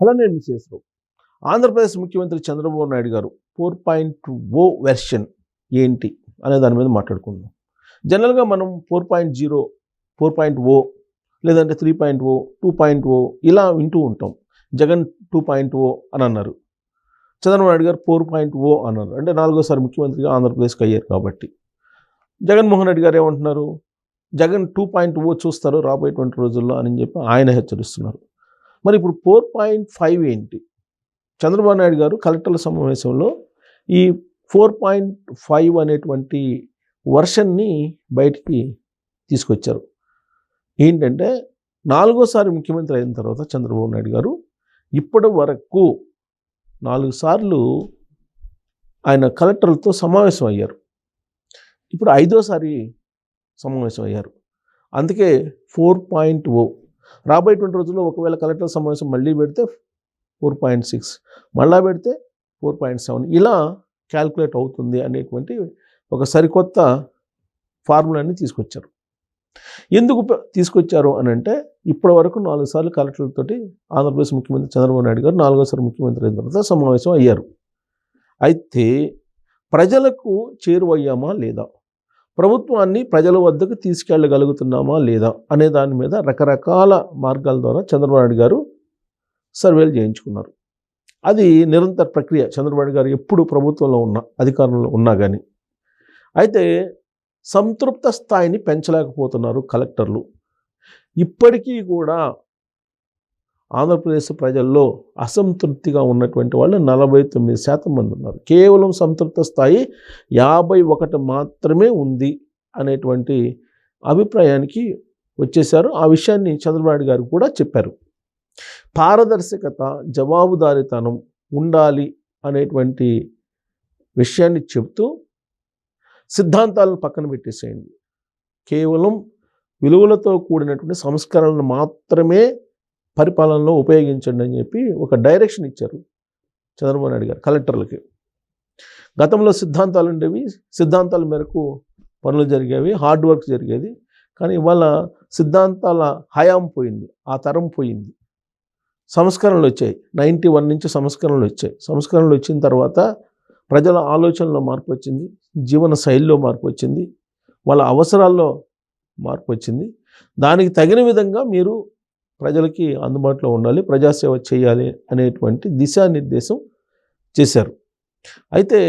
అలానే మిసేస్రావు. ఆంధ్రప్రదేశ్ ముఖ్యమంత్రి చంద్రబాబు నాయుడు గారు 4.0 వెర్షన్ ఏంటి అనే దాని మీద మాట్లాడుకుందాం. జనరల్గా మనం 4.0, 4.0 లేదంటే 3.0, 2.0 ఇలా వింటూ ఉంటాం. జగన్ 2.0 అని అన్నారు, చంద్రబాబు నాయుడు గారు 4.0 అన్నారు. అంటే 4వ ముఖ్యమంత్రిగా ఆంధ్రప్రదేశ్కి అయ్యారు కాబట్టి. జగన్మోహన్ రెడ్డి గారు ఏమంటున్నారు, జగన్ 2.0 చూస్తారు రాబోయేటువంటి రోజుల్లో అని చెప్పి ఆయన హెచ్చరిస్తున్నారు. మరి ఇప్పుడు 4.5 ఏంటి? చంద్రబాబు నాయుడు గారు కలెక్టర్ల సమావేశంలో ఈ 4.5 అనేటువంటి వర్షన్ని బయటికి తీసుకొచ్చారు. ఏంటంటే 4వ ముఖ్యమంత్రి అయిన తర్వాత చంద్రబాబు నాయుడు గారు ఇప్పటి వరకు 4 సార్లు ఆయన కలెక్టర్లతో సమావేశం అయ్యారు. ఇప్పుడు 5వసారి సమావేశం అయ్యారు. అందుకే 4.0. రాబోయేటువంటి రోజుల్లో ఒకవేళ కలెక్టర్ సమావేశం మళ్ళీ పెడితే 4.6, మళ్ళా పెడితే 4.7 ఇలా క్యాల్కులేట్ అవుతుంది అనేటువంటి ఒక సరికొత్త ఫార్ములాని తీసుకొచ్చారు. ఎందుకు తీసుకొచ్చారు అని అంటే ఇప్పటి వరకు 4 సార్లు కలెక్టర్లతోటి ఆంధ్రప్రదేశ్ ముఖ్యమంత్రి చంద్రబాబు నాయుడు గారు 4వసారి ముఖ్యమంత్రి అయిన తర్వాత సమావేశం అయ్యారు. అయితే ప్రజలకు చేరువయ్యామా లేదా, ప్రభుత్వాన్ని ప్రజల వద్దకు తీసుకెళ్ళగలుగుతున్నామా లేదా అనే దాని మీద రకరకాల మార్గాల ద్వారా చంద్రబాబు నాయుడు గారు సర్వేలు చేయించుకున్నారు. అది నిరంతర ప్రక్రియ. చంద్రబాబు నాయుడు గారు ఎప్పుడు ప్రభుత్వంలో ఉన్న అధికారంలో ఉన్నా కానీ. అయితే సంతృప్త స్థాయిని పెంచలేకపోతున్నారు కలెక్టర్లు. ఇప్పటికీ కూడా ఆంధ్రప్రదేశ్ ప్రజల్లో అసంతృప్తిగా ఉన్నటువంటి వాళ్ళు 49% మంది ఉన్నారు. కేవలం సంతృప్త స్థాయి 51 మాత్రమే ఉంది అనేటువంటి అభిప్రాయానికి వచ్చేశారు. ఆ విషయాన్ని చంద్రబాబు నాయుడు గారు కూడా చెప్పారు. పారదర్శకత, జవాబుదారీతనం ఉండాలి అనేటువంటి విషయాన్ని చెప్తూ సిద్ధాంతాలను పక్కన పెట్టేసేయండి, కేవలం విలువలతో కూడినటువంటి సంస్కరణలు మాత్రమే పరిపాలనలో ఉపయోగించండి అని చెప్పి ఒక డైరెక్షన్ ఇచ్చారు చంద్రబాబు నాయుడు గారు కలెక్టర్లకి. గతంలో సిద్ధాంతాలు ఉండేవి, సిద్ధాంతాల మేరకు పనులు జరిగేవి, హార్డ్ వర్క్ జరిగేది. కానీ ఇవాళ సిద్ధాంతాల హయాం పోయింది, ఆ తరం పోయింది. సంస్కరణలు వచ్చాయి. 91 నుంచి సంస్కరణలు వచ్చాయి. సంస్కరణలు వచ్చిన తర్వాత ప్రజల ఆలోచనలో మార్పు వచ్చింది, జీవన శైలిలో మార్పు వచ్చింది, వాళ్ళ అవసరాల్లో మార్పు వచ్చింది. దానికి తగిన విధంగా మీరు ప్రజలకి అందుబాటులో ఉండాలి, ప్రజాసేవ చేయాలి అనేటువంటి దిశానిర్దేశం చేశారు. అయితే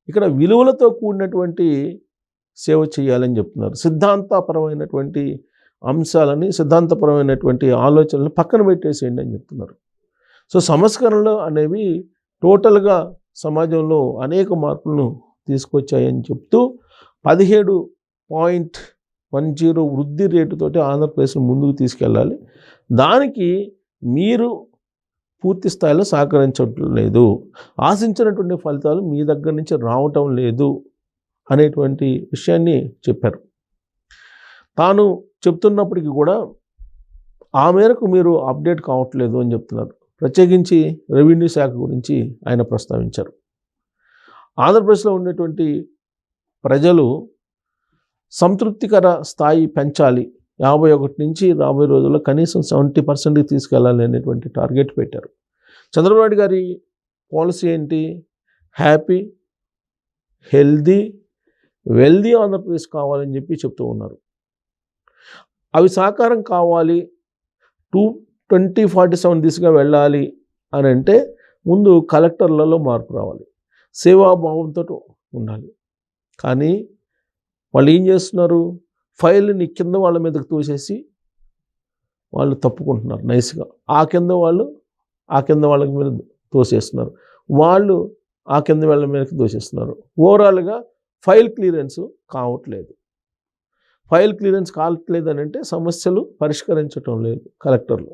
ఇక్కడ విలువలతో కూడినటువంటి సేవ చేయాలని చెప్తున్నారు. సిద్ధాంతపరమైనటువంటి అంశాలని, సిద్ధాంతపరమైనటువంటి ఆలోచనలను పక్కన పెట్టేసేయండి అని చెప్తున్నారు. సో సంస్కరణలు అనేవి టోటల్గా సమాజంలో అనేక మార్పులను తీసుకొచ్చాయని చెప్తూ 17.10 వృద్ధి రేటుతోటి ఆంధ్రప్రదేశ్ ముందుకు తీసుకెళ్ళాలి, దానికి మీరు పూర్తి స్థాయిలో సహకరించడం లేదు, ఆశించినటువంటి ఫలితాలు మీ దగ్గర నుంచి రావటం లేదు అనేటువంటి విషయాన్ని చెప్పారు. తాను చెప్తున్నప్పటికీ కూడా ఆ మేరకు మీరు అప్డేట్ కావట్లేదు అని చెప్తున్నారు. ప్రత్యేకించి రెవెన్యూ శాఖ గురించి ఆయన ప్రస్తావించారు. ఆంధ్రప్రదేశ్లో ఉన్నటువంటి ప్రజలు సంతృప్తికర స్థాయి పెంచాలి, 51 నుంచి రాబోయే రోజుల్లో కనీసం 70% తీసుకెళ్ళాలి అనేటువంటి టార్గెట్ పెట్టారు. చంద్రబాబు నాయుడు గారి పాలసీ ఏంటి? హ్యాపీ, హెల్దీ, వెల్దీ ఆంధ్రప్రదేశ్ కావాలని చెప్పి చెప్తూ ఉన్నారు. అవి సాకారం కావాలి, 2047 దిశగా వెళ్ళాలి అని అంటే ముందు కలెక్టర్లలో మార్పు రావాలి, సేవాభావంతో ఉండాలి. కానీ వాళ్ళు ఏం చేస్తున్నారు? ఫైల్ని కింద వాళ్ళ మీదకి తోసేసి వాళ్ళు తప్పుకుంటున్నారు నైస్గా. ఆ కింద వాళ్ళకి మీద తోసేస్తున్నారు, వాళ్ళు ఆ కింద వాళ్ళ మీదకి తోసేస్తున్నారు. ఓవరాల్గా ఫైల్ క్లియరెన్స్ కావట్లేదు. ఫైల్ క్లియరెన్స్ కావట్లేదు అని అంటే సమస్యలు పరిష్కరించటం లేదు కలెక్టర్లు.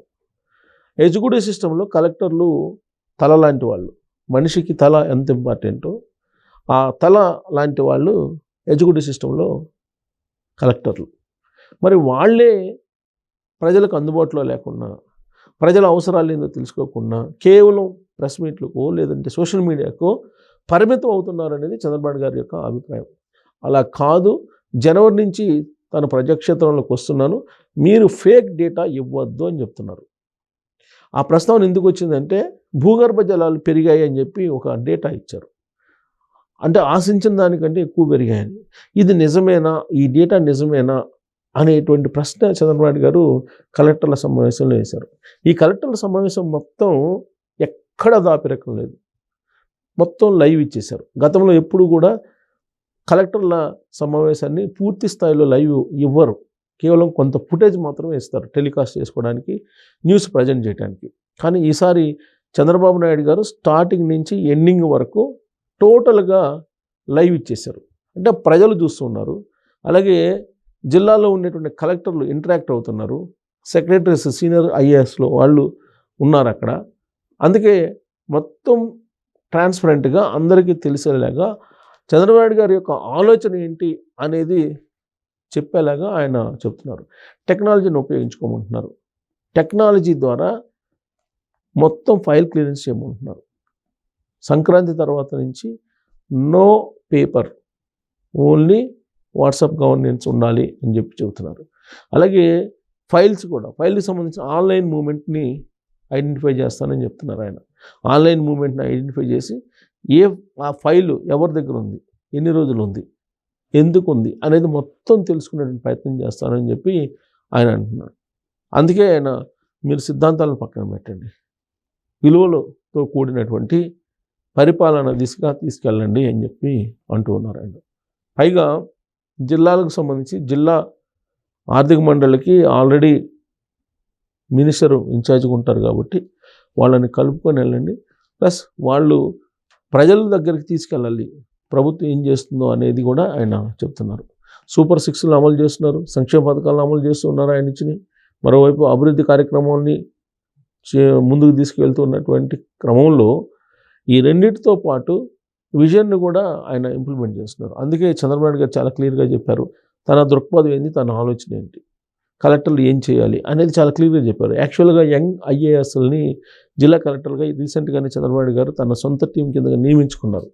ఎగ్జిక్యూటివ్ సిస్టంలో కలెక్టర్లు తల లాంటి వాళ్ళు. మనిషికి తల ఎంత ఇంపార్టెంటో ఆ తల లాంటి వాళ్ళు ఎగ్జిక్యూటివ్ సిస్టంలో కలెక్టర్లు. మరి వాళ్ళే ప్రజలకు అందుబాటులో లేకుండా, ప్రజల అవసరాలు ఏందో తెలుసుకోకుండా కేవలం ప్రెస్ మీట్లకో లేదంటే సోషల్ మీడియాకో పరిమితం అవుతున్నారు అనేది చంద్రబాబు గారి యొక్క అభిప్రాయం. అలా కాదు, జనవరి నుంచి తన ప్రజాక్షేత్రంలోకి వస్తున్నాను, మీరు ఫేక్ డేటా ఇవ్వద్దు అని చెప్తున్నారు. ఆ ప్రస్తావన ఎందుకు వచ్చిందంటే భూగర్భ జలాలు పెరిగాయి అని చెప్పి ఒక డేటా ఇచ్చారు. అంటే ఆశించిన దానికంటే ఎక్కువ పెరిగాయని. ఇది నిజమేనా, ఈ డేటా నిజమేనా అనేటువంటి ప్రశ్న చంద్రబాబు నాయుడు గారు కలెక్టర్ల సమావేశంలో వేశారు. ఈ కలెక్టర్ల సమావేశం మొత్తం ఎక్కడ దాపిరకం లేదు, మొత్తం లైవ్ ఇచ్చేశారు. గతంలో ఎప్పుడు కూడా కలెక్టర్ల సమావేశాన్ని పూర్తి స్థాయిలో లైవ్ ఇవ్వరు, కేవలం కొంత ఫుటేజ్ మాత్రమే ఇస్తారు టెలికాస్ట్ చేసుకోవడానికి, న్యూస్ ప్రజెంట్ చేయడానికి. కానీ ఈసారి చంద్రబాబు నాయుడు గారు స్టార్టింగ్ నుంచి ఎండింగ్ వరకు టోటల్గా లైవ్ ఇచ్చేశారు. అంటే ప్రజలు చూస్తున్నారు, అలాగే జిల్లాలో ఉండేటువంటి కలెక్టర్లు ఇంటరాక్ట్ అవుతున్నారు, సెక్రటరీస్ సీనియర్ ఐఏఎస్లో వాళ్ళు ఉన్నారు అక్కడ. అందుకే మొత్తం ట్రాన్స్పరెంట్గా అందరికీ తెలిసేలాగా చంద్రబాబు నాయుడు గారి యొక్క ఆలోచన ఏంటి అనేది చెప్పేలాగా ఆయన చెప్తున్నారు. టెక్నాలజీని ఉపయోగించుకోమంటున్నారు, టెక్నాలజీ ద్వారా మొత్తం ఫైల్ క్లియరెన్స్ చేయమంటున్నారు. సంక్రాంతి తర్వాత నుంచి no paper, only WhatsApp governance ఉండాలి అని చెప్పి చెబుతున్నారు. అలాగే ఫైల్స్ కూడా, ఫైల్కి సంబంధించిన ఆన్లైన్ మూమెంట్ని ఐడెంటిఫై చేస్తానని చెప్తున్నారు ఆయన. ఆన్లైన్ మూమెంట్ని ఐడెంటిఫై చేసి ఆ ఫైలు ఎవరి దగ్గర ఉంది, ఎన్ని రోజులు ఉంది, ఎందుకు ఉంది అనేది మొత్తం తెలుసుకునే ప్రయత్నం చేస్తానని చెప్పి ఆయన అంటున్నాడు. అందుకే ఆయన మీరు సిద్ధాంతాలను పక్కన పెట్టండి, విలువలతో కూడినటువంటి పరిపాలన దిశగా తీసుకెళ్ళండి అని చెప్పి అంటూ ఉన్నారు ఆయన. పైగా జిల్లాలకు సంబంధించి జిల్లా ఆర్థిక మండలికి ఆల్రెడీ మినిస్టరు ఇన్ఛార్జ్గా ఉంటారు కాబట్టి వాళ్ళని కలుపుకొని వెళ్ళండి, ప్లస్ వాళ్ళు ప్రజల దగ్గరికి తీసుకెళ్ళాలి, ప్రభుత్వం ఏం చేస్తుందో అనేది కూడా ఆయన చెప్తున్నారు. సూపర్ 6లు అమలు చేస్తున్నారు, సంక్షేమ పథకాలను అమలు చేస్తున్నారు ఆయన ఇచ్చినాయి. మరోవైపు అభివృద్ధి కార్యక్రమాన్ని ముందుకు తీసుకెళ్తున్నటువంటి క్రమంలో ఈ రెండింటితో పాటు విజన్ను కూడా ఆయన ఇంప్లిమెంట్ చేస్తున్నారు. అందుకే చంద్రబాబు నాయుడు గారు చాలా క్లియర్గా చెప్పారు, తన దృక్పథం ఏంటి, తన ఆలోచన ఏంటి, కలెక్టర్లు ఏం చేయాలి అనేది చాలా క్లియర్గా చెప్పారు. యాక్చువల్గా యంగ్ ఐఏఎస్ని జిల్లా కలెక్టర్గా రీసెంట్గానే చంద్రబాబు నాయుడు గారు తన సొంత టీం కింద నియమించుకున్నారు.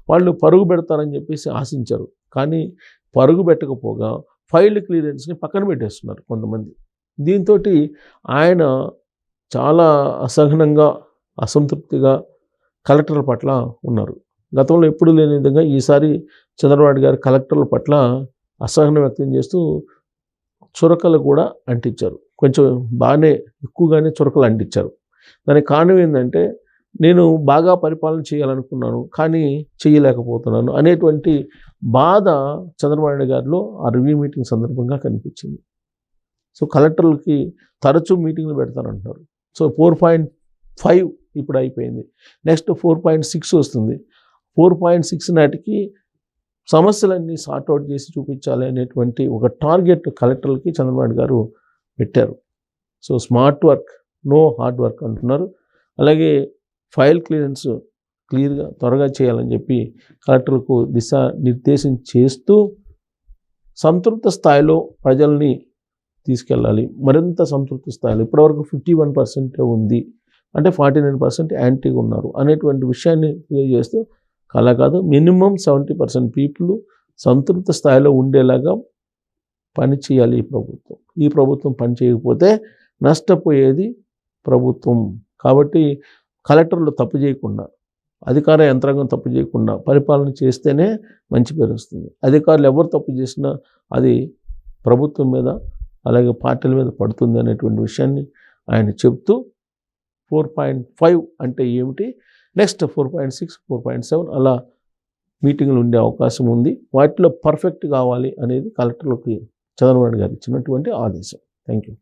వాళ్ళు పరుగు పెడతారని చెప్పేసి ఆశించారు, కానీ పరుగు పెట్టకపోగా ఫైల్ క్లియరెన్స్ని పక్కన పెట్టేస్తున్నారు కొంతమంది. దీంతో ఆయన చాలా అసహనంగా, అసంతృప్తిగా కలెక్టర్ల పట్ల ఉన్నారు. గతంలో ఎప్పుడు లేని విధంగా ఈసారి చంద్రబాబు నాయుడు గారు కలెక్టర్ల పట్ల అసహనం వ్యక్తం చేస్తూ చురకలు కూడా అంటించారు. కొంచెం బాగానే ఎక్కువగానే చురకలు అంటించారు. దానికి కారణం ఏంటంటే, నేను బాగా పరిపాలన చేయాలనుకున్నాను కానీ చేయలేకపోతున్నాను అనేటువంటి బాధ చంద్రబాబు నాయుడు గారిలో ఆ రివ్యూ మీటింగ్ సందర్భంగా కనిపించింది. సో కలెక్టర్లకి తరచూ మీటింగ్లు పెడతారంటున్నారు. సో 4.5 ఇప్పుడు అయిపోయింది, నెక్స్ట్ 4.6 వస్తుంది. 4.6 నాటికి సమస్యలన్నీ సార్ట్అవుట్ చేసి చూపించాలి అనేటువంటి ఒక టార్గెట్ కలెక్టర్లకి చంద్రబాబు నాయుడు గారు పెట్టారు. So smart work, no hard work అంటున్నారు. అలాగే ఫైల్ క్లియరెన్స్ క్లియర్గా త్వరగా చేయాలని చెప్పి కలెక్టర్లకు దిశానిర్దేశం చేస్తూ సంతృప్త స్థాయిలో ప్రజల్ని తీసుకెళ్ళాలి, మరింత సంతృప్త స్థాయిలో. ఇప్పటివరకు 51% ఉంది, అంటే 49% యాంటీగా ఉన్నారు అనేటువంటి విషయాన్ని తెలియజేస్తూ, అలా కాదు, మినిమం 70% పీపుల్ సంతృప్త స్థాయిలో ఉండేలాగా పని చేయాలి ఈ ప్రభుత్వం పని చేయకపోతే నష్టపోయేది ప్రభుత్వం. కాబట్టి కలెక్టర్లు తప్పు చేయకుండా, అధికార యంత్రాంగం తప్పు చేయకుండా పరిపాలన చేస్తేనే మంచి పేరు వస్తుంది. అధికారులు ఎవరు తప్పు చేసినా అది ప్రభుత్వం మీద, అలాగే పార్టీల మీద పడుతుంది అనేటువంటి విషయాన్ని ఆయన చెప్తూ 4.5 అంటే ఏమిటి, నెక్స్ట్ 4.6, 4.7 అలా మీటింగ్లు ఉండే అవకాశం ఉంది. వాటిలో పర్ఫెక్ట్ కావాలి అనేది కలెక్టర్లకి చంద్రబాబు నాయుడు గారు ఇచ్చినటువంటి ఆదేశం. Thank you.